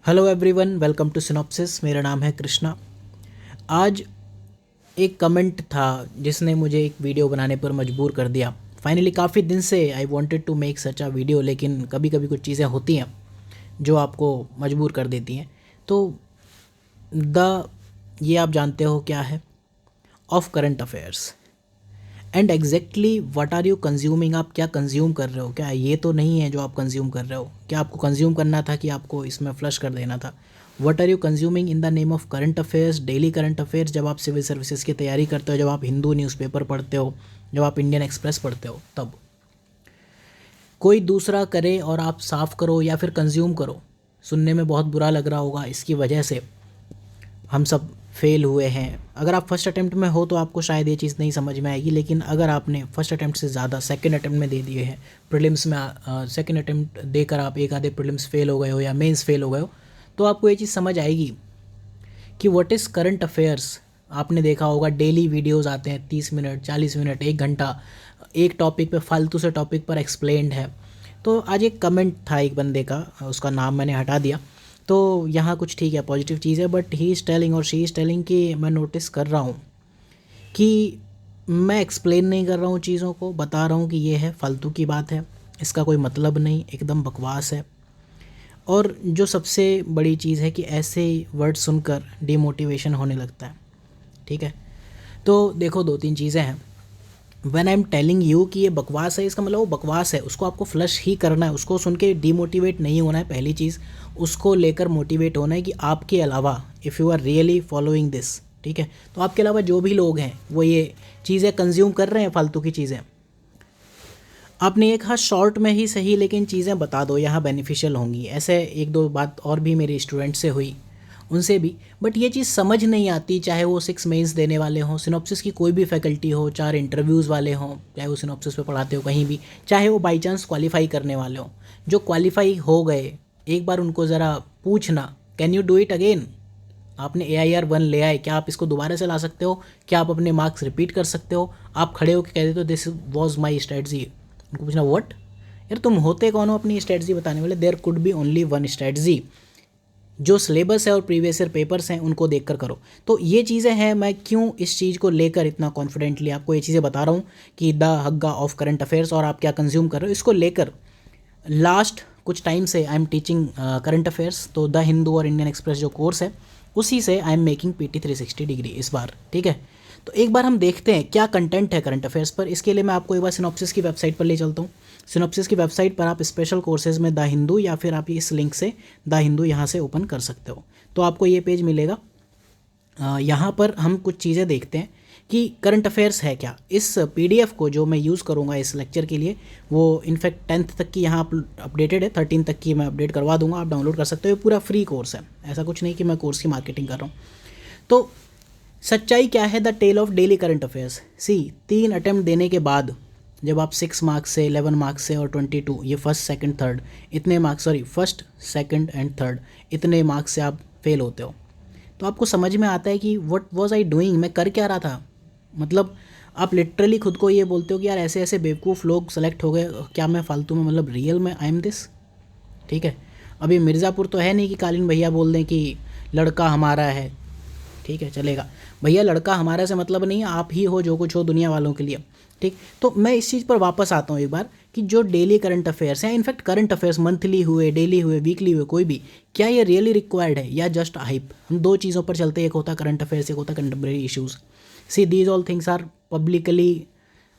Hello everyone, welcome to synopsis. मेरा नाम है कृष्णा। आज एक कमेंट था जिसने मुझे एक वीडियो बनाने पर मजबूर कर दिया। फाइनली काफ़ी दिन से I wanted to make such a video, लेकिन कभी कभी कुछ चीज़ें होती हैं जो आपको मजबूर कर देती हैं। तो द ये आप जानते हो क्या है? Of current affairs and exactly what are you consuming. आप क्या कंज्यूम कर रहे हो? क्या ये तो नहीं है जो आप कंज्यूम कर रहे हो? क्या आपको कंज्यूम करना था कि आपको इसमें फ्लश कर देना था? What are you consuming in the name of current affairs, daily current affairs? जब आप सिविल सर्विसेज की तैयारी करते हो, जब आप हिंदू न्यूज़पेपर पढ़ते हो, जब आप इंडियन एक्सप्रेस पढ़ते हो, तब कोई दूसरा करे और आप साफ करो या फिर कंज्यूम करो। सुनने में बहुत बुरा लग रहा होगा, इसकी वजह से हम सब फेल हुए हैं। अगर आप फर्स्ट अटेम्प्ट में हो तो आपको शायद ये चीज़ नहीं समझ में आएगी, लेकिन अगर आपने फर्स्ट अटेम्प्ट से ज़्यादा सेकंड अटेम्प्ट में दे दिए हैं, प्रीलिम्स में सेकंड अटेम्प्ट देकर आप एक आधे प्रीलिम्स फेल हो गए हो या मेंस फेल हो गए हो, तो आपको ये चीज़ समझ आएगी कि व्हाट इज़ करंट अफेयर्स। आपने देखा होगा डेली वीडियोज़ आते हैं, 30 मिनट, 40 मिनट, 1 घंटा, एक टॉपिक पे, फालतू से टॉपिक पर एक्सप्लेन्ड है। तो आज एक कमेंट था एक बंदे का, उसका नाम मैंने हटा दिया। तो यहाँ कुछ ठीक है, पॉजिटिव चीज़ है, बट ही इज़ टेलिंग और शी इज़ टेलिंग कि मैं नोटिस कर रहा हूँ कि मैं एक्सप्लेन नहीं कर रहा हूँ चीज़ों को, बता रहा हूँ कि ये है, फालतू की बात है, इसका कोई मतलब नहीं, एकदम बकवास है। और जो सबसे बड़ी चीज़ है कि ऐसे वर्ड सुनकर डिमोटिवेशन होने लगता है। ठीक है, तो देखो, दो तीन चीज़ें हैं। When I am telling you कि ये बकवास है, इसका मतलब वो बकवास है, उसको आपको फ्लश ही करना है, उसको सुन के डीमोटिवेट नहीं होना है। पहली चीज़, उसको लेकर मोटिवेट होना है कि आपके अलावा, if you are really following this, ठीक है, तो आपके अलावा जो भी लोग हैं वो ये चीज़ें कंज्यूम कर रहे हैं, फालतू की चीज़ें। आपने एक हाथ शॉर्ट में ही सही, लेकिन चीज़ें बता दो, यहाँ बेनिफिशियल होंगी। ऐसे एक दो बात और भी मेरे स्टूडेंट से हुई, उनसे भी, बट ये चीज़ समझ नहीं आती। चाहे वो 6 मेंस देने वाले हों, सिनॉप्सिस की कोई भी फैकल्टी हो, 4 इंटरव्यूज़ वाले हों, चाहे वो सिनॉप्सिस पे पढ़ाते हो कहीं भी, चाहे वो बाई चांस क्वालिफाई करने वाले हों। जो क्वालिफाई हो गए, एक बार उनको ज़रा पूछना, can you do it again? आपने AIR 1 ले आए, क्या आप इसको दोबारा से ला सकते हो? क्या आप अपने मार्क्स रिपीट कर सकते हो? आप खड़े होकर कह देते हो दिस वॉज माई स्ट्रेटजी। उनको पूछना व्हाट? यार तुम होते कौन हो अपनी स्ट्रेटजी बताने वाले? There could be only one strategy. जो सिलेबस है और प्रीवियस ईयर पेपर्स हैं उनको देखकर करो। तो ये चीज़ें हैं, मैं क्यों इस चीज़ को लेकर इतना कॉन्फिडेंटली आपको ये चीज़ें बता रहा हूँ कि द हग्गा ऑफ करंट अफेयर्स और आप क्या कंज्यूम कर रहे हो, इसको लेकर लास्ट कुछ टाइम से I am teaching current affairs. तो द हिंदू और इंडियन एक्सप्रेस जो कोर्स है, उसी से I am making PT 360 degree इस बार। ठीक है, तो एक बार हम देखते हैं क्या कंटेंट है करंट अफेयर्स पर। इसके लिए मैं आपको एक बार सिनॉप्सिस की वेबसाइट पर ले चलता हूँ। सिनॉप्सिस की वेबसाइट पर आप स्पेशल कोर्सेज में द हिंदू, या फिर आप इस लिंक से द हिंदू यहाँ से ओपन कर सकते हो, तो आपको ये पेज मिलेगा। यहाँ पर हम कुछ चीज़ें देखते हैं कि करंट अफेयर्स है क्या। इस PDF को जो मैं यूज़ करूँगा इस लेक्चर के लिए, वो इनफैक्ट 10th तक की यहाँ अपडेटेड है, 13 तक की मैं अपडेट करवा दूंगा, आप डाउनलोड कर सकते हो। ये पूरा फ्री कोर्स है, ऐसा कुछ नहीं कि मैं कोर्स की मार्केटिंग कर रहा हूँ। तो सच्चाई क्या है? The tale of daily current affairs. 3 attempt देने के बाद जब आप 6 मार्क्स से, 11 मार्क्स से और 22, ये फर्स्ट सेकंड थर्ड इतने marks, sorry first second and third इतने मार्क्स से आप फेल होते हो, तो आपको समझ में आता है कि व्हाट वाज आई डूइंग, मैं कर क्या रहा था। मतलब आप लिटरली खुद को ये बोलते हो कि यार ऐसे ऐसे बेवकूफ़ लोग सेलेक्ट हो गए, क्या मैं फालतू में, मतलब रियल में आई एम दिस। ठीक है, अभी मिर्ज़ापुर तो है नहीं कि कालीन भैया बोल दें कि लड़का हमारा है। ठीक है, चलेगा भैया, लड़का हमारे से मतलब नहीं है, आप ही हो जो कुछ हो दुनिया वालों के लिए। ठीक, तो मैं इस चीज़ पर वापस आता हूँ एक बार कि जो डेली करंट अफेयर्स हैं, इनफैक्ट करंट अफेयर्स मंथली हुए, डेली हुए, वीकली हुए, कोई भी, क्या ये रियली रिक्वायर्ड है या जस्ट हाइप? हम दो चीज़ों पर चलते हैं, एक होता करंट अफेयर्स, एक होता contemporary issues. See these all things are publicly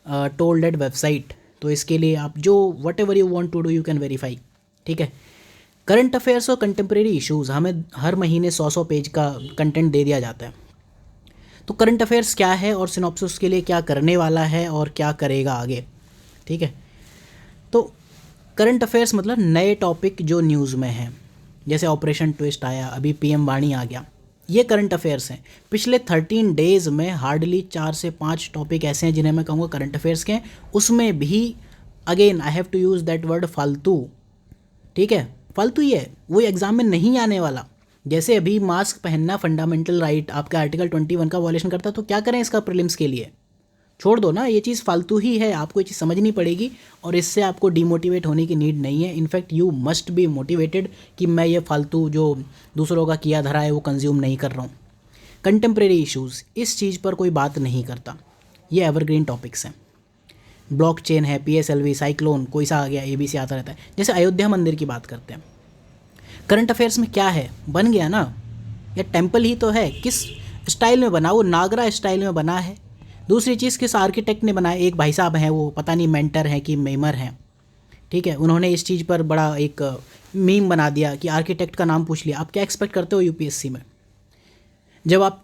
told at website, तो इसके लिए आप जो whatever you want to do you can verify. ठीक है, करंट अफेयर्स और कंटेम्प्रेरी इशूज़ हमें हर महीने 100 पेज का कंटेंट दे दिया जाता है। तो करंट अफेयर्स क्या है और सिनॉप्सिस के लिए क्या करने वाला है और क्या करेगा आगे। ठीक है, तो करंट अफेयर्स मतलब नए टॉपिक जो न्यूज़ में हैं, जैसे ऑपरेशन ट्विस्ट आया, अभी PM वाणी आ गया, ये करंट अफेयर्स हैं। पिछले 13 डेज़ में हार्डली 4 से 5 टॉपिक ऐसे हैं जिन्हें मैं कहूँगा करंट अफेयर्स के हैं। उसमें भी again I have to use that word, फालतू। ठीक है, फालतू ही है, वो एग्ज़ाम में नहीं आने वाला। जैसे अभी मास्क पहनना फंडामेंटल राइट आपका आर्टिकल 21 का वॉयलेशन करता, तो क्या करें इसका प्रीलिम्स के लिए? छोड़ दो ना, ये चीज़ फालतू ही है, आपको ये चीज़ समझनी पड़ेगी और इससे आपको डिमोटिवेट होने की नीड नहीं है। In fact you must be motivated कि मैं ये फालतू जो दूसरों का किया धरा है वो कंज्यूम नहीं कर रहा हूँ। कंटेम्प्रेरी इश्यूज़, इस चीज़ पर कोई बात नहीं करता, ये एवरग्रीन टॉपिक्स हैं। ब्लॉकचेन है, PSLV, साइक्लोन, कोई सा आ गया, ABC आता रहता है। जैसे अयोध्या मंदिर की बात करते हैं, करंट अफेयर्स में क्या है, बन गया ना, या टेम्पल ही तो है, किस स्टाइल में बना, वो नागरा स्टाइल में बना है। दूसरी चीज़ किस आर्किटेक्ट ने बनाया, एक भाई साहब हैं, वो पता नहीं मेंटर हैं कि मेमर हैं, ठीक है, उन्होंने इस चीज़ पर बड़ा एक मीम बना दिया कि आर्किटेक्ट का नाम पूछ लिया। आप क्या एक्सपेक्ट करते हो UPSC में, जब आप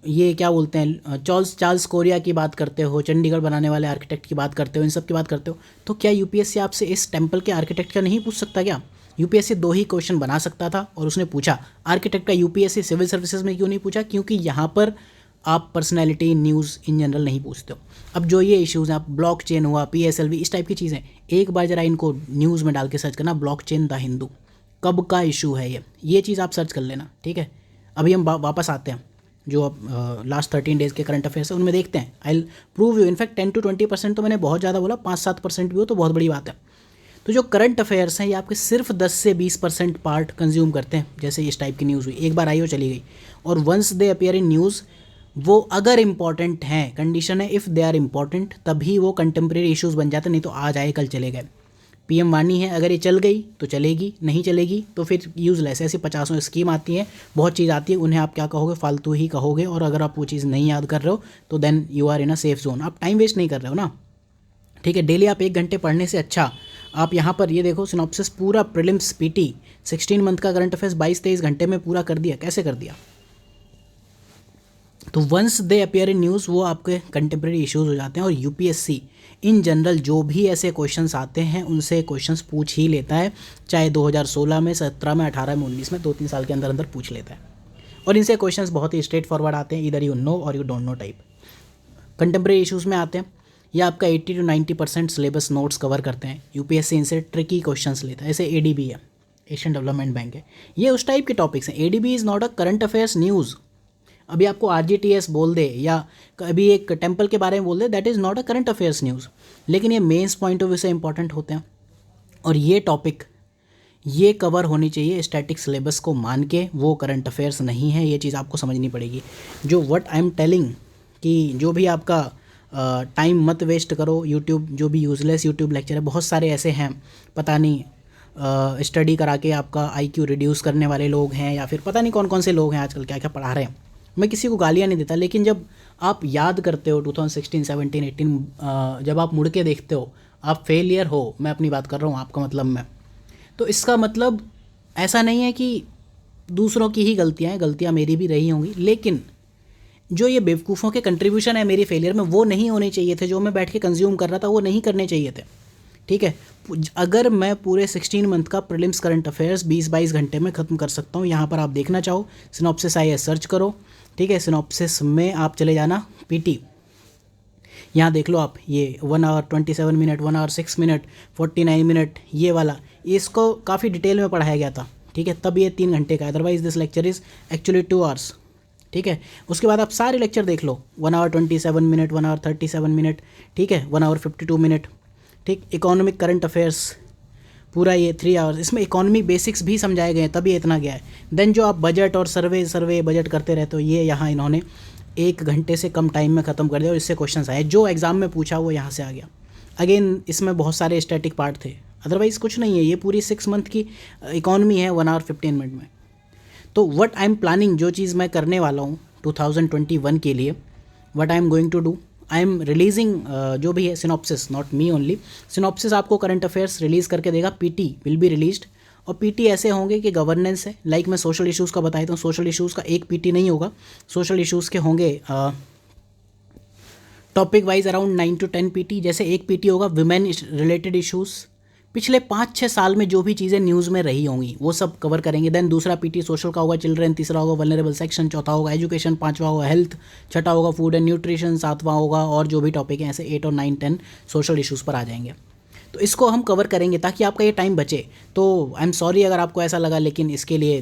ये क्या बोलते हैं चार्ल्स कोरिया की बात करते हो, चंडीगढ़ बनाने वाले आर्किटेक्ट की बात करते हो, इन सब की बात करते हो, तो क्या UPSC आपसे इस टेम्पल के आर्किटेक्ट का नहीं पूछ सकता क्या? UPSC 2 ही क्वेश्चन बना सकता था और उसने पूछा। आर्किटेक्ट का UPSC सिविल सर्विसेज में क्यों नहीं पूछा? क्योंकि यहाँ पर आप पर्सनैलिटी, न्यूज़ इन जनरल नहीं पूछते हो। अब जो ये इश्यूज़ हैं, आप ब्लॉकचेन हुआ, PSLV, इस टाइप की चीज़ें, एक बार ज़रा इनको न्यूज़ में डाल के सर्च करना, ब्लॉकचेन द हिंदू, कब का इशू है ये चीज़ आप सर्च कर लेना, ठीक है। अभी हम वापस आते हैं जो अब लास्ट 13 डेज़ के करंट अफेयर्स है, उनमें देखते हैं। I will prove you, in fact 10 to 20% तो मैंने बहुत ज़्यादा बोला, 5-7% भी हो तो बहुत बड़ी बात है। तो जो करंट अफेयर्स हैं ये आपके सिर्फ 10 से 20% पार्ट कंज्यूम करते हैं। जैसे इस टाइप की न्यूज़ हुई, एक बार आई हो चली गई, और once they appear in news, वो अगर इंपॉर्टेंट हैं, कंडीशन है इफ़ दे आर इंपॉर्टेंट, तभी वो कंटेम्प्रेरी इश्यूज़ बन जाते, नहीं तो आज आए कल चले गए। PM वानी है, अगर ये चल गई तो चलेगी, नहीं चलेगी तो फिर यूज़लेस। ऐसी 50 स्कीम आती हैं, बहुत चीज़ आती है, उन्हें आप क्या कहोगे, फालतू ही कहोगे। और अगर आप वो चीज़ नहीं याद कर रहे हो तो then you are in a safe zone, आप टाइम वेस्ट नहीं कर रहे हो ना, ठीक है। डेली आप 1 घंटे पढ़ने से अच्छा आप यहाँ पर ये देखो, सिनॉप्सिस पूरा प्रीलिम्स PT 16 मंथ का करंट अफेयर्स 22-23 घंटे में पूरा कर दिया। कैसे कर दिया? तो once they appear in news, वो आपके कंटेम्प्रेरी इश्यूज़ हो जाते हैं। और UPSC इन जनरल जो भी ऐसे क्वेश्चंस आते हैं उनसे क्वेश्चंस पूछ ही लेता है, चाहे 2016 में, 17 में, 18 में, 19 में, 2-3 साल के अंदर अंदर पूछ लेता है। और इनसे क्वेश्चंस बहुत ही स्ट्रेट फॉरवर्ड आते हैं, इधर यू नो और you don't know type. Contemporary issues में आते हैं, ये आपका 80 to 90% सिलेबस नोट्स कवर करते हैं। UPSC इनसे ट्रिकी क्वेश्चंस लेता है। ऐसे ADB है, एशियन डेवलपमेंट बैंक है, ये उस टाइप के टॉपिक्स हैं। ADB is not a current affairs news. अभी आपको RGTS बोल दे या अभी एक टेम्पल के बारे में बोल दे, that is not a current affairs news, लेकिन ये मेंस पॉइंट ऑफ व्यू से इंपॉर्टेंट होते हैं। और ये टॉपिक ये कवर होनी चाहिए स्टैटिक सिलेबस को मान के, वो करंट अफेयर्स नहीं है, ये चीज़ आपको समझनी पड़ेगी। जो व्हाट आई एम टेलिंग कि जो भी आपका टाइम मत वेस्ट करो। यूट्यूब जो भी यूज़लेस यूट्यूब लेक्चर है, बहुत सारे ऐसे हैं, पता नहीं स्टडी करा के आपका IQ रिड्यूस करने वाले लोग हैं, या फिर पता नहीं कौन कौन से लोग हैं आजकल क्या क्या पढ़ा रहे हैं। मैं किसी को गालियाँ नहीं देता, लेकिन जब आप याद करते हो 2016, 17, 18, जब आप मुड़ के देखते हो, आप फेलियर हो, मैं अपनी बात कर रहा हूँ, आपका मतलब मैं, तो इसका मतलब ऐसा नहीं है कि दूसरों की ही गलतियाँ हैं, गलतियाँ मेरी भी रही होंगी, लेकिन जो ये बेवकूफ़ों के कंट्रीब्यूशन है मेरी फेलियर में, वो नहीं होने चाहिए थे। जो मैं बैठ के कंज्यूम कर रहा था वो नहीं करने चाहिए थे, ठीक है। अगर मैं पूरे 16 मंथ का प्रीलिम्स करंट अफेयर्स 20-22 घंटे में ख़त्म कर सकता हूँ, यहाँ पर आप देखना चाहो सिनॉप्सिस IAS सर्च करो, ठीक है। सिनॉप्सिस में आप चले जाना PT, यहाँ देख लो आप, ये 1 hour 27 minute, 1 hour 6 minute, 49 minute, ये वाला, इसको काफ़ी डिटेल में पढ़ाया गया था, ठीक है। तब ये 3 घंटे का, otherwise this lecture is actually 2 hours, ठीक है। उसके बाद आप सारे लेक्चर देख लो, 1 hour 27 minute, 1 hour 37 minute, ठीक है, 1 hour 52 minute, ठीक। इकोनॉमिक करंट अफेयर्स पूरा ये 3 hours, इसमें इकोनॉमी बेसिक्स भी समझाए गए हैं, तभी इतना गया है। देन जो आप बजट और सर्वे बजट करते रहते हो, ये यहाँ इन्होंने 1 घंटे से कम टाइम में ख़त्म कर दिया, और इससे क्वेश्चन आए, जो एग्ज़ाम में पूछा वो यहाँ से आ गया। अगेन इसमें बहुत सारे स्टैटिक पार्ट थे, अदरवाइज़ कुछ नहीं है, ये पूरी 6 मंथ की इकोनॉमी है 1 hour 15 minute में। तो व्हाट आई एम प्लानिंग, जो चीज़ मैं करने वाला हूँ 2021 के लिए, what I am going to do, I am releasing जो भी है synopsis, not me only, synopsis आपको करंट अफेयर्स रिलीज़ करके देगा। PT विल बी रिलीज्ड, और PT ऐसे होंगे कि गवर्नेंस है, लाइक मैं सोशल इश्यूज़ का बताया था, सोशल इश्यूज़ का एक PT नहीं होगा, सोशल इश्यूज़ के होंगे topic wise around 9 to 10 PT। जैसे एक PT होगा विमेन रिलेटेड इश्यूज़, पिछले 5-6 साल में जो भी चीज़ें न्यूज़ में रही होंगी वो सब कवर करेंगे। देन दूसरा PT सोशल का होगा, चिल्ड्रन, तीसरा होगा वल्नरेबल सेक्शन, चौथा होगा एजुकेशन, पांचवा होगा हेल्थ, छठा होगा फूड एंड न्यूट्रिशन, सातवां होगा और जो भी टॉपिक हैं, ऐसे 8 और 9, 10 सोशल इश्यूज़ पर आ जाएंगे। तो इसको हम कवर करेंगे ताकि आपका ये टाइम बचे। तो आई एम सॉरी अगर आपको ऐसा लगा, लेकिन इसके लिए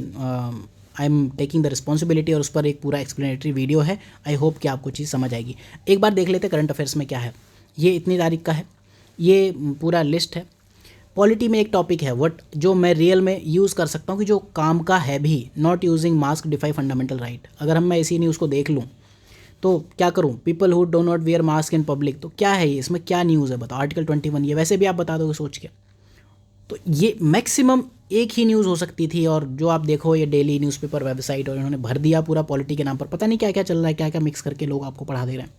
I am taking the responsibility और उस पर एक पूरा एक्सप्लेनेटरी वीडियो है। आई होप कि आपको चीज़ समझ आएगी। एक बार देख लेते करंट अफेयर्स में क्या है। ये इतनी तारीख का है, ये पूरा लिस्ट है। पॉलिटी में एक टॉपिक है वट जो मैं रियल में यूज़ कर सकता हूँ कि जो काम का है भी, not using mask defy fundamental right. अगर मैं इसी न्यूज़ को देख लूँ तो क्या करूँ, people who do not wear mask in public, तो क्या है ये, इसमें क्या न्यूज़ है बताओ। आर्टिकल 21 ये वैसे भी आप बता दोगे सोच के। तो ये मैक्सिमम एक ही न्यूज़ हो सकती थी, और जो आप देखो ये डेली न्यूज़पेपर वेबसाइट और इन्होंने भर दिया पूरा पॉलिटी के नाम पर, पता नहीं क्या क्या चल रहा है, क्या क्या मिक्स करके लोग आपको पढ़ा दे रहे हैं।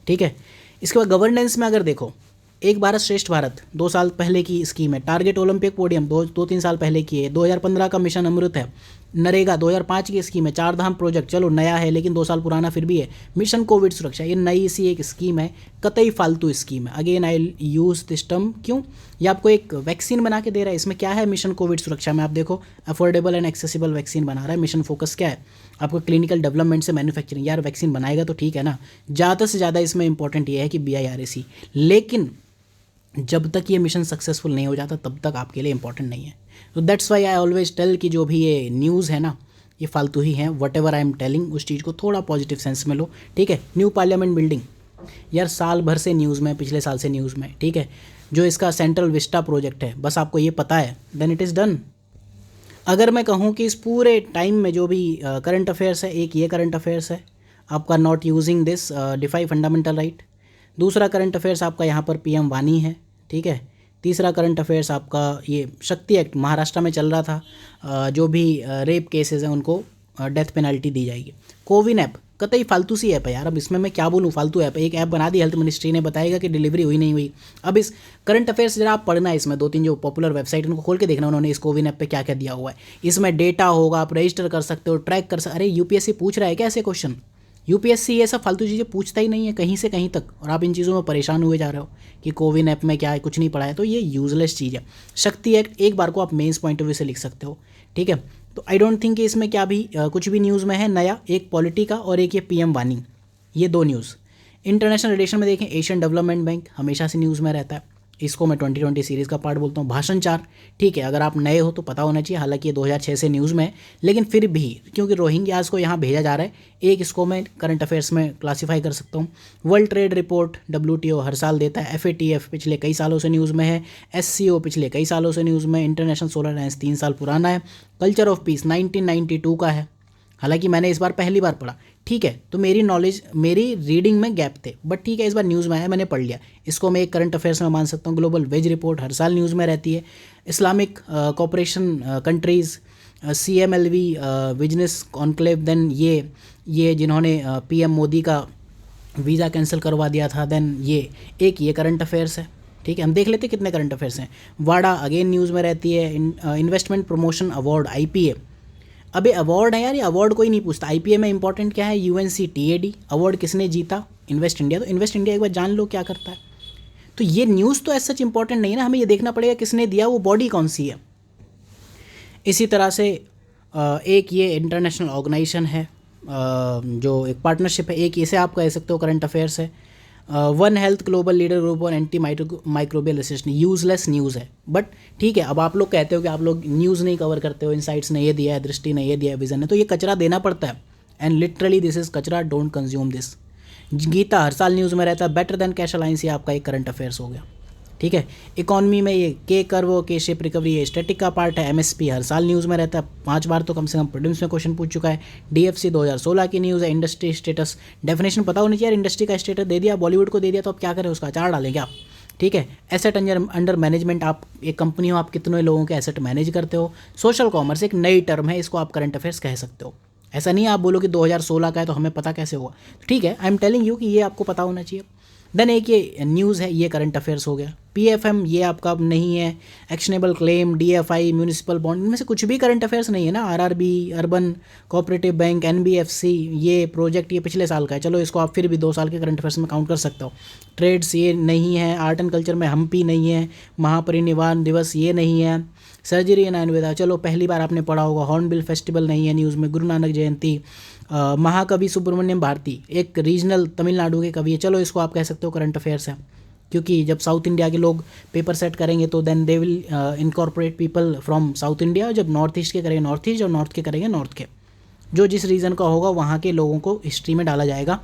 ठीक है, इसके बाद गवर्नेंस में अगर देखो, एक भारत श्रेष्ठ भारत 2 साल पहले की स्कीम है, टारगेट ओलंपिक पोडियम 2-3 साल पहले की है, 2015 का मिशन अमृत है, नरेगा 2005 की स्कीम है, 4 धाम प्रोजेक्ट चलो नया है लेकिन 2 साल पुराना फिर भी है, मिशन कोविड सुरक्षा ये नई सी एक स्कीम है, कतई फालतू स्कीम है। Again I use this term, क्यों, ये आपको एक वैक्सीन बना के दे रहा है। इसमें क्या है, मिशन कोविड सुरक्षा में आप देखो अफोर्डेबल एंड एक्सेसिबल वैक्सीन बना रहा है। मिशन फोकस क्या है, आपको क्लिनिकल डेवलपमेंट से मैन्युफैक्चरिंग। यार वैक्सीन बनाएगा तो ठीक है ना, ज़्यादा से ज़्यादा इसमें इंपॉर्टेंट ये है कि BIRAC, लेकिन जब तक ये मिशन सक्सेसफुल नहीं हो जाता तब तक आपके लिए इंपॉर्टेंट नहीं है। तो that's why I always tell कि जो भी ये न्यूज़ है ना ये फालतू ही है। What ever I am telling उस चीज़ को थोड़ा पॉजिटिव सेंस में लो। ठीक है, न्यू पार्लियामेंट बिल्डिंग, यार साल भर से न्यूज़ में, पिछले साल से न्यूज़ में। ठीक है, जो इसका सेंट्रल विस्टा प्रोजेक्ट है, बस आपको ये पता है, देन इट इज़ डन। अगर मैं कहूँ कि इस पूरे टाइम में जो भी करंट अफेयर्स है, एक ये करंट अफेयर्स है आपका not using this defy fundamental right. दूसरा करंट अफेयर्स आपका यहाँ पर PM वानी है। ठीक है, तीसरा करंट अफेयर्स आपका ये शक्ति एक्ट महाराष्ट्र में चल रहा था, जो भी रेप केसेस हैं उनको डेथ पेनल्टी दी जाएगी। कोविन ऐप कतई फालतू सी ऐप है यार, अब इसमें मैं क्या बोलूँ, फालतू ऐप है। एक ऐप बना दी हेल्थ मिनिस्ट्री ने, बताएगा कि डिलीवरी हुई नहीं हुई। अब इस करंट अफेयर्स जरा आप पढ़ना है, इसमें 2-3 जो पॉपुलर वेबसाइट उनको खोल के देखना उन्होंने इस कोविन ऐप पे क्या क्या दिया हुआ है। इसमें डेटा होगा, आप रजिस्टर कर सकते हो, ट्रैक कर सकते। अरे UPSC पूछ रहा है क्या ऐसे क्वेश्चन, UPSC ये सब फालतू चीज़ें पूछता ही नहीं है कहीं से कहीं तक, और आप इन चीज़ों में परेशान हुए जा रहे हो कि कोविन ऐप में क्या है, कुछ नहीं पढ़ा है। तो ये यूजलेस चीज़ है। शक्ति एक्ट एक बार को आप मेंस पॉइंट ऑफ व्यू से लिख सकते हो। ठीक है, तो आई डोंट थिंक कि इसमें क्या भी कुछ भी न्यूज़ में है नया। एक पॉलिटी का और एक ये PM वानी, ये 2 न्यूज़। इंटरनेशनल रिलेशन में देखें, एशियन डेवलपमेंट बैंक हमेशा से न्यूज़ में रहता है, इसको मैं 2020 सीरीज़ का पार्ट बोलता हूँ। भाषण 4, ठीक है, अगर आप नए हो तो पता होना चाहिए, हालांकि ये 2006 से न्यूज़ में है, लेकिन फिर भी क्योंकि रोहिंग्यास को यहाँ भेजा जा रहा है, एक इसको मैं करंट अफेयर्स में क्लासीफाई कर सकता हूँ। वर्ल्ड ट्रेड रिपोर्ट WTO हर साल देता है। FATF पिछले कई सालों से न्यूज़ में है। SCO पिछले कई सालों से न्यूज़ में। इंटरनेशनल सोलर अलायंस 3 साल पुराना है। कल्चर ऑफ पीस 1992 का है, हालांकि मैंने इस बार पहली बार पढ़ा। ठीक है, तो मेरी नॉलेज, मेरी रीडिंग में गैप थे, बट ठीक है इस बार न्यूज़ में आया, मैंने पढ़ लिया, इसको मैं एक करंट अफेयर्स में मान सकता हूँ। ग्लोबल वेज रिपोर्ट हर साल न्यूज़ में रहती है। Islamic cooperation countries, CMLV business conclave, then ये जिन्होंने PM मोदी का वीज़ा कैंसिल करवा दिया था, देन ये करंट अफेयर्स है। ठीक है, हम देख लेते कितने करंट अफेयर्स हैं। वाडा अगेन न्यूज़ में रहती है। इन्वेस्टमेंट प्रमोशन अवार्ड IPA, अबे अवार्ड है यार, ये अवार्ड कोई नहीं पूछता। IPA में इंपॉर्टेंट क्या है, UNCTAD अवार्ड किसने जीता, इन्वेस्ट इंडिया। तो इन्वेस्ट इंडिया एक बार जान लो क्या करता है। तो ये न्यूज़ तो ऐसा सच इंपॉर्टेंट नहीं है ना, हमें ये देखना पड़ेगा किसने दिया, वो बॉडी कौन सी है। इसी तरह से एक ये इंटरनेशनल ऑर्गेनाइजेशन है, जो एक पार्टनरशिप है, एक इसे आप कह सकते हो करंट अफेयर्स है। One health global leader group और anti microbial resistance, useless news है। बट ठीक है, अब आप लोग कहते हो कि आप लोग न्यूज़ नहीं कवर करते हो, इनसाइट्स ने ये दिया है, दृष्टि ने ये दिया है, विजन ने, तो ये कचरा देना पड़ता है। एंड लिटरली दिस इज़ कचरा, डोंट कंज्यूम दिस। गीता हर साल न्यूज़ में रहता है। बेटर देन कैश अलायंस, ये आपका एक करंट अफेयर्स हो गया। ठीक है, इकॉनमी में ये के कर्व, के शेप रिकवरी, ये स्टैटिक का पार्ट है। MSP हर साल न्यूज़ में रहता है, 5 बार तो कम से कम प्रीलिम्स में क्वेश्चन पूछ चुका है। DFC 2016 की न्यूज़ है। इंडस्ट्री स्टेटस डेफिनेशन पता होनी चाहिए यार, इंडस्ट्री का स्टेटस दे दिया, बॉलीवुड को दे दिया, तो आप क्या करें, उसका अचार डालेंगे आप। ठीक है, एसेट अंडर मैनेजमेंट, आप एक कंपनी हो, आप कितने लोगों के एसेट मैनेज करते हो। सोशल कॉमर्स एक नई टर्म है, इसको आप करंट अफेयर्स कह सकते हो। ऐसा नहीं आप बोलो कि 2016 का है तो हमें पता कैसे होगा। ठीक है, आई एम टेलिंग यू कि ये आपको पता होना चाहिए। देन एक ये न्यूज़ है, ये करंट अफेयर्स हो गया। PFM ये आपका नहीं है। Actionable claim, DFI, municipal bond, इनमें से कुछ भी करंट अफेयर्स नहीं है ना। RRB, urban cooperative bank, NBFC, ये प्रोजेक्ट ये पिछले साल का है, चलो इसको आप फिर भी 2 साल के करंट अफेयर्स में काउंट कर सकते हो। ट्रेड्स ये नहीं है। आर्ट एंड कल्चर में हम्पी नहीं है। महापरिनिर्वाण दिवस ये नहीं है। सर्जरी एंड आयुर्वेदा, चलो पहली बार आपने पढ़ा होगा। हॉर्नबिल फेस्टिवल नहीं है न्यूज़ में। गुरु नानक जयंती, महाकवि सुब्रमण्यम भारती एक रीजनल तमिलनाडु के कवि है, चलो इसको आप कह सकते हो करंट अफेयर्स है, क्योंकि जब साउथ इंडिया के लोग पेपर सेट करेंगे तो then they will incorporate people from south India, जब नॉर्थ ईस्ट के करेंगे नॉर्थ ईस्ट और नॉर्थ के करेंगे नॉर्थ के। जो जिस रीज़न का होगा वहाँ के लोगों को हिस्ट्री में डाला जाएगा।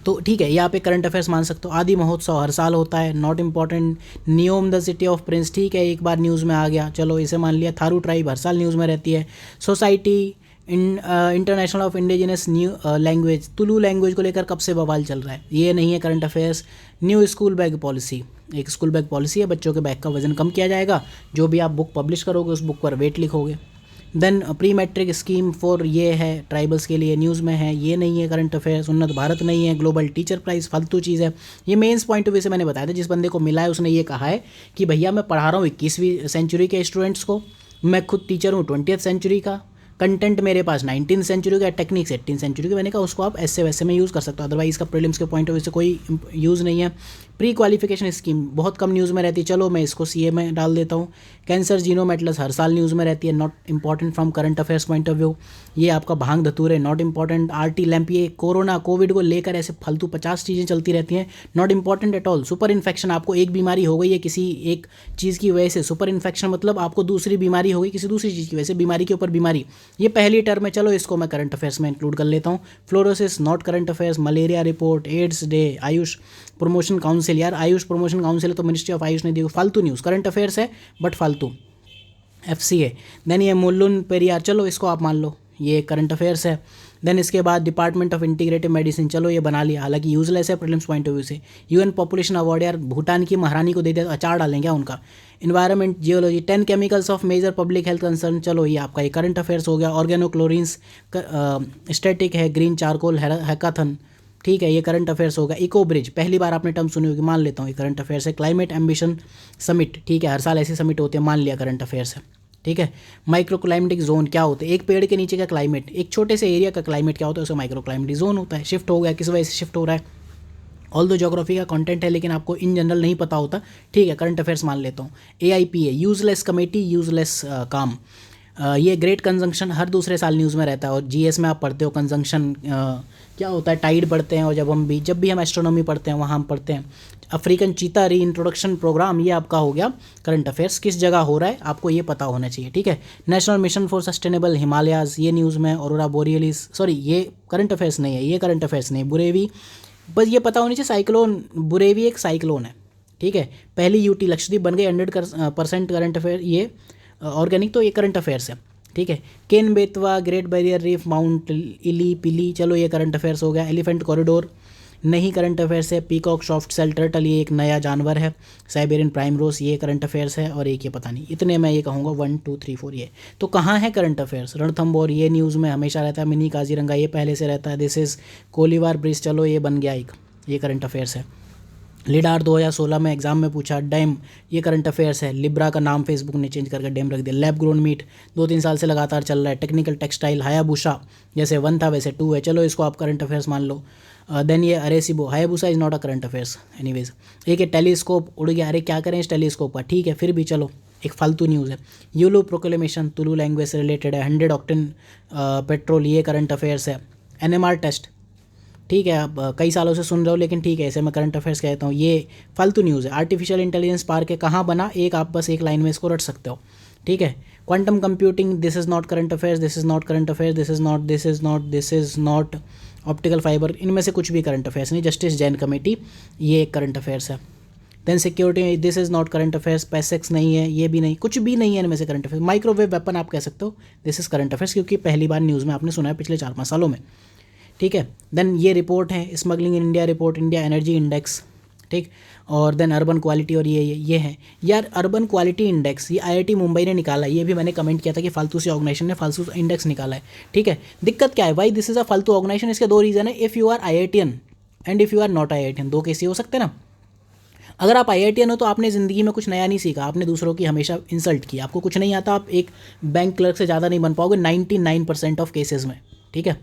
तो ठीक है, ये आप एक करंट अफेयर्स मान सकते हो। आदि महोत्सव हर साल होता है, not important. NEOM the city of Prince, ठीक है, एक बार न्यूज़ में आ गया, चलो इसे मान लिया। थारू ट्राइब हर साल न्यूज़ में रहती है। Society international of indigenous new language, Tulu language को लेकर कब से बवाल चल रहा है, ये नहीं है current affairs. New school bag policy, एक स्कूल बैग पॉलिसी है, बच्चों के बैग का वजन कम किया जाएगा। जो भी आप बुक पब्लिश करोगे उस बुक पर वेट लिखोगे। Then pre matric scheme for, ये है ट्राइबल्स के लिए, न्यूज़ में है, ये नहीं है करंट अफेयर्स। उन्नत भारत नहीं है। ग्लोबल टीचर प्राइज़ फालतू चीज़ है। ये मेंस पॉइंट ऑफ व्यू से मैंने बताया था, जिस बंदे को मिला है उसने ये कहा है कि भैया मैं पढ़ा रहा हूँ 21वीं सेंचुरी के स्टूडेंट्स को, मैं खुद टीचर हूँ 20th सेंचुरी का, कंटेंट मेरे पास 19th सेंचुरी का, टेक्निक्स 18th सेंचुरी का। मैंने कहा उसको आप ऐसे वैसे में यूज़ कर सकते हो, अदरवाइज इसका प्रीलिम्स के पॉइंट ऑफ व्यू से कोई यूज़ नहीं है। प्री क्वालिफिकेशन स्कीम बहुत कम न्यूज़ में रहती है, चलो मैं इसको सीए में डाल देता हूँ। कैंसर जीनोम एटलस हर साल न्यूज़ में रहती है, not important from current affairs point of view. ये आपका भांग धतूरे, नॉट इंपॉर्टेंट। आरटी लैंप, ये कोरोना कोविड को लेकर ऐसे फालतू 50 चीज़ें चलती रहती हैं, not important at all. Super infection, आपको एक बीमारी हो गई है किसी एक चीज़ की वजह से, सुपर इन्फेक्शन मतलब आपको दूसरी बीमारी हो गई किसी दूसरी चीज़ की वजह से, बीमारी के ऊपर बीमारी, ये पहली टर्म है, चलो इसको मैं करंट अफेयर्स में इंक्लूड कर लेता हूँ। Fluorosis not current affairs. Malaria report, AIDS day, AYUSH promotion council, यार आयुष प्रमोशन काउंसिल तो मिनिस्ट्री ऑफ आयुष ने दी, फालतू न्यूज़, करंट अफेयर्स है बट फालतू। FCA, देन ये मुल्लुन पेरियार, चलो इसको आप मान लो ये करंट अफेयर्स है। देन इसके बाद डिपार्टमेंट ऑफ इंटीग्रेटिव मेडिसिन, चलो ये बना लिया, हालांकि यूजलेस है प्रीलिम्स पॉइंट ऑफ व्यू से। UN पॉपुलेशन अवार्ड, यार भूटान की महारानी को दे दिया, अचार डालेंगे उनका। Environment geology, 10 chemicals of major public health concern, चलो ये आपका ये करंट अफेयर्स हो गया। ऑर्गेनोक्लोरिन्स स्टैटिक है, ग्रीन चारकोल हैकाथन, ठीक है, ये करंट अफेयर्स होगा। इको ब्रिज, पहली बार आपने टर्म सुनी होगी, मान लेता हूँ ये करंट अफेयर्स है। क्लाइमेट एम्बिशन समिट, ठीक है, हर साल ऐसे समिट होते हैं, मान लिया करंट अफेयर्स है, ठीक है। माइक्रो क्लाइमेटिक जोन क्या होते हैं, एक पेड़ के नीचे का क्लाइमेट, एक छोटे से एरिया का क्लाइमेट क्या होता है, उसे माइक्रो क्लाइमेटिक जोन होता है। शिफ्ट हो गया, किस वजह से शिफ्ट हो रहा है, ऑल दो जोग्राफी का कंटेंट है लेकिन आपको इन जनरल नहीं पता होता, ठीक है, करंट अफेयर्स मान लेता हूँ। AIPA, यूजलेस कमेटी, यूजलेस काम, ये ग्रेट कंजंक्शन हर दूसरे साल न्यूज़ में रहता है, और GS में आप पढ़ते हो कंजंक्शन क्या होता है, टाइड पढ़ते हैं, और जब भी हम एस्ट्रोनॉमी पढ़ते हैं वहाँ हम पढ़ते हैं। अफ्रीकन चीता री इंट्रोडक्शन प्रोग्राम, ये आपका हो गया करंट अफेयर्स, किस जगह हो रहा है आपको ये पता होना चाहिए, ठीक है। National mission for sustainable Himalayas, ये न्यूज़ में। ऑरोरा बोरियलिस, सॉरी ये करंट अफेयर्स नहीं है, ये करंट अफेयर्स नहीं है। बुरेवी, बस ये पता होनी चाहिए, साइक्लोन बुरेवी एक साइक्लोन है, ठीक है। पहली UT लक्षद्वीप बन गई, 100% करंट अफेयर, ये ऑर्गेनिक, तो ये करंट अफेयर्स है, ठीक है। Ken Betwa, Great Barrier Reef, Mount Ili Pili, चलो ये करंट अफेयर्स हो गया। एलिफेंट कॉरिडोर नहीं करंट अफेयर्स है। पीकॉक सॉफ्ट सेल टर्टल, ये एक नया जानवर है। साइबेरियन प्राइम रोस, ये करंट अफेयर्स है। और एक ये पता नहीं, इतने मैं ये कहूँगा 1 2 3 4 ये। तो कहाँ है करंट अफेयर्स, रणथंबोर, ये न्यूज़ में हमेशा रहता है। मिनी काजीरंगा, ये पहले से रहता है। दिस इज़ कोलीवार ब्रिज, चलो ये बन गया एक, ये करंट अफेयर्स है। लिडार 2016 में एग्जाम में पूछा। डैम, ये करंट अफेयर्स है। लिब्रा का नाम फेसबुक ने चेंज करके डैम रख दिया। लैब ग्रोन मीट 2-3 साल से लगातार चल रहा है। टेक्निकल टेक्सटाइल, हायाबुसा, जैसे 1 था वैसे 2 है, चलो इसको आप करंट अफेयर्स मान लो। देन ये Arecibo, Hayabusa is not a current affairs anyways. एक है टेलीस्कोप, उड़ गया, अरे क्या करें इस टेलीस्कोप का, ठीक है, फिर भी चलो एक फालतू न्यूज़ है। यूलू प्रोक्लेमेशन, तुलु लैंग्वेज से रिलेटेड है। 100 ऑक्टेन पेट्रोल, ये करंट अफेयर्स है। NMR टेस्ट, ठीक है, आप कई सालों से सुन रहे हो लेकिन ठीक है, ऐसे मैं करंट अफेयर्स कहता हूँ, ये फालतू न्यूज़ है। आर्टिफिशियल इंटेलिजेंस पार्क है, कहाँ बना, एक आप बस एक लाइन में इसको रट सकते हो, ठीक है। Quantum computing, this is not current affairs, this is not current affairs, this is not, this is not, this is not. Optical fibre, इनमें से कुछ भी करंट अफेयर्स नहीं। जस्टिस जैन कमेटी, ये एक करंट अफेयर्स है। Then security, this is not current affairs. पैसेक्स नहीं है, ये भी नहीं, कुछ भी नहीं है इनमें से करंट अफेयर्स। माइक्रोवेव वेपन आप कह सकते हो दिस इज़ करंट अफेयर्स, क्योंकि पहली बार न्यूज़ में आपने सुना है पिछले 4-5 सालों में, ठीक है। देन ये रिपोर्ट है smuggling in India report, India energy index, ठीक। और देन अर्बन क्वालिटी, और ये है यार अर्बन क्वालिटी इंडेक्स, ये IIT मुंबई ने निकाला है। ये भी मैंने कमेंट किया था कि फालतू से ऑर्गेनाइजेशन ने फालतू इंडेक्स निकाला है, ठीक है। दिक्कत क्या है भाई, दिस इज़ अ फालतू ऑर्गेनाइजेशन, इसके 2 रीज़न है। If you are IITian and if you are not IITian, 2 case हो सकते हैं ना। अगर आप IITian हो तो आपने ज़िंदगी में कुछ नया नहीं सीखा, आपने दूसरों की हमेशा इंसल्ट की, आपको कुछ नहीं आता, आप एक बैंक क्लर्क से ज़्यादा नहीं बन पाओगे 99% ऑफ केसेस में, ठीक है।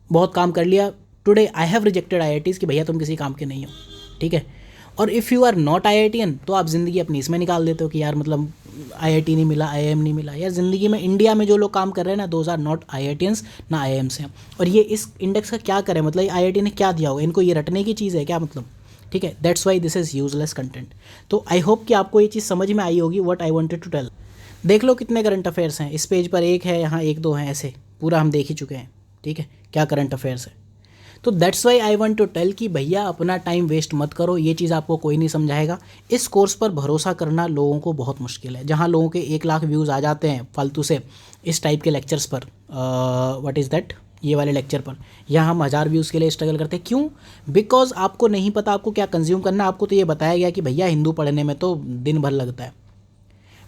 बहुत काम कर लिया, today I have rejected IITs कि भैया तुम किसी काम के नहीं हो, ठीक है। और if you are not IITian तो आप ज़िंदगी अपनी इसमें निकाल देते हो कि यार मतलब IIT नहीं मिला, IIM नहीं मिला। यार ज़िंदगी में इंडिया में जो लोग काम कर रहे हैं ना, दोज आर नॉट IITians ना IIMs हैं। और ये इस इंडेक्स का क्या करें, मतलब IIT ने क्या दिया होगा इनको, ये रटने की चीज़ है क्या, मतलब, ठीक है। That's why this is useless content. तो आई होप कि आपको ये चीज़ समझ में आई होगी, what I wanted to tell. देख लो कितने करंट अफेयर्स हैं इस पेज पर, एक है यहाँ, एक दो हैं, ऐसे पूरा हम देख ही चुके हैं। ठीक है, क्या करंट अफेयर्स है। तो that's why I want to tell कि भैया अपना टाइम वेस्ट मत करो, ये चीज़ आपको कोई नहीं समझाएगा। इस कोर्स पर भरोसा करना लोगों को बहुत मुश्किल है। जहाँ लोगों के 1 लाख व्यूज़ आ जाते हैं फालतू से इस टाइप के लेक्चर्स पर, व्हाट इज़ दैट, ये वाले लेक्चर पर, यहाँ हम 1000 व्यूज़ के लिए स्ट्रगल करते हैं। क्यों? बिकॉज आपको नहीं पता आपको क्या कंज्यूम करना। आपको तो ये बताया गया कि भैया हिंदू पढ़ने में तो दिन भर लगता है।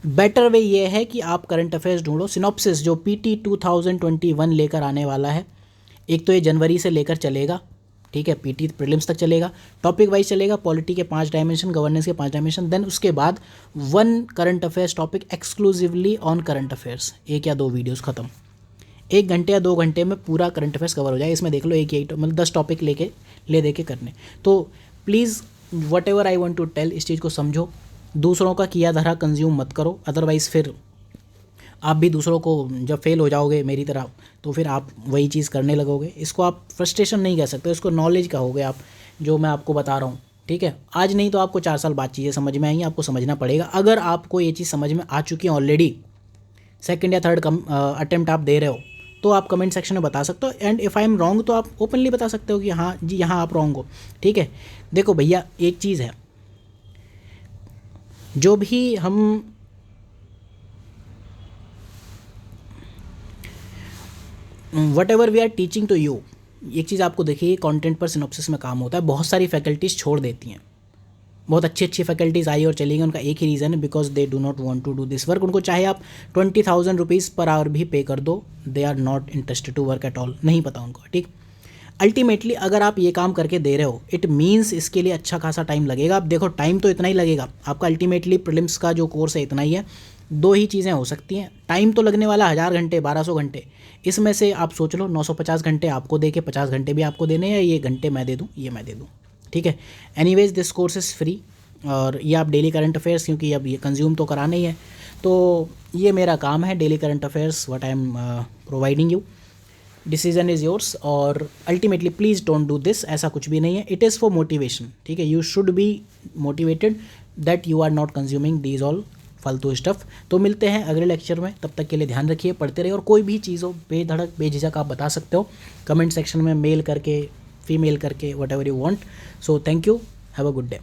बेटर वे ये है कि आप करंट अफेयर्स ढूंढो। सिनॉप्सिस जो पीटी 2021 लेकर आने वाला है, एक तो ये जनवरी से लेकर चलेगा, ठीक है, पीटी प्रीलिम्स तक चलेगा, टॉपिक वाइज चलेगा, पॉलिटी के 5 डायमेंशन, गवर्नेंस के 5 डायमेंशन, देन उसके बाद 1 current affairs topic exclusively on current affairs, 1 या 2 वीडियोस खत्म। 1 घंटे या 2 घंटे में पूरा करंट अफेयर्स कवर हो जाए। इसमें देख लो एक मतलब 10 टॉपिक ले दे के करने। तो please whatever I want to tell, इस चीज़ को समझो। दूसरों का किया धरा कंज्यूम मत करो, अदरवाइज़ फिर आप भी दूसरों को, जब फेल हो जाओगे मेरी तरह, तो फिर आप वही चीज़ करने लगोगे। इसको आप फ्रस्ट्रेशन नहीं कह सकते, इसको नॉलेज कहोगे आप, जो मैं आपको बता रहा हूँ। ठीक है, आज नहीं तो आपको 4 साल बाद चीज़ें समझ में आएंगी, आपको समझना पड़ेगा। अगर आपको ये चीज़ समझ में आ चुकी है ऑलरेडी, 2nd या 3rd अटेम्प्ट आप दे रहे हो, तो आप कमेंट सेक्शन में बता सकते हो। And if I am wrong तो आप ओपनली बता सकते हो कि हाँ जी, यहाँ आप रॉन्ग हो। ठीक है, देखो भैया एक चीज़ है, जो भी हम whatever we are teaching to you, एक चीज़ आपको देखिए, कंटेंट पर सिनॉप्सिस में काम होता है। बहुत सारी फैकल्टीज़ छोड़ देती हैं, बहुत अच्छी अच्छी फैकल्टीज़ आई और चली गई। उनका एक ही रीज़न है, because they do not want to do this work. उनको चाहे आप 20,000 रुपीज़ पर आवर भी पे कर दो, they are not interested to work at all, नहीं पता उनको। ठीक, अल्टीमेटली अगर आप ये काम करके दे रहे हो, इट मीन्स इसके लिए अच्छा खासा टाइम लगेगा। अब देखो टाइम तो इतना ही लगेगा आपका, अल्टीमेटली प्रीलिम्स का जो कोर्स है इतना ही है। 2 ही चीज़ें हो सकती हैं, टाइम तो लगने वाला 1000 घंटे, 1200 घंटे, इसमें से आप सोच लो 950 घंटे आपको दे के 50 घंटे भी आपको देने हैं, ये घंटे मैं दे दूँ, ये मैं दे दूँ। ठीक है, anyways this course is free, और ये आप डेली करंट अफेयर्स, क्योंकि अब ये कंज्यूम तो कराना ही है, तो ये मेरा काम है, daily current affairs what I am providing you. Decision is yours, और ultimately please don't do this, ऐसा कुछ भी नहीं है, इट इज़ फॉर मोटिवेशन। ठीक है, you should be motivated that you are not consuming these all फालतू stuff. तो मिलते हैं अगले लेक्चर में, तब तक के लिए ध्यान रखिए, पढ़ते रहिए, और कोई भी चीज़ हो बेधड़क बेझिझक आप बता सकते हो कमेंट सेक्शन में, मेल करके, फीमेल करके, what ever you want. So thank you, have a good day.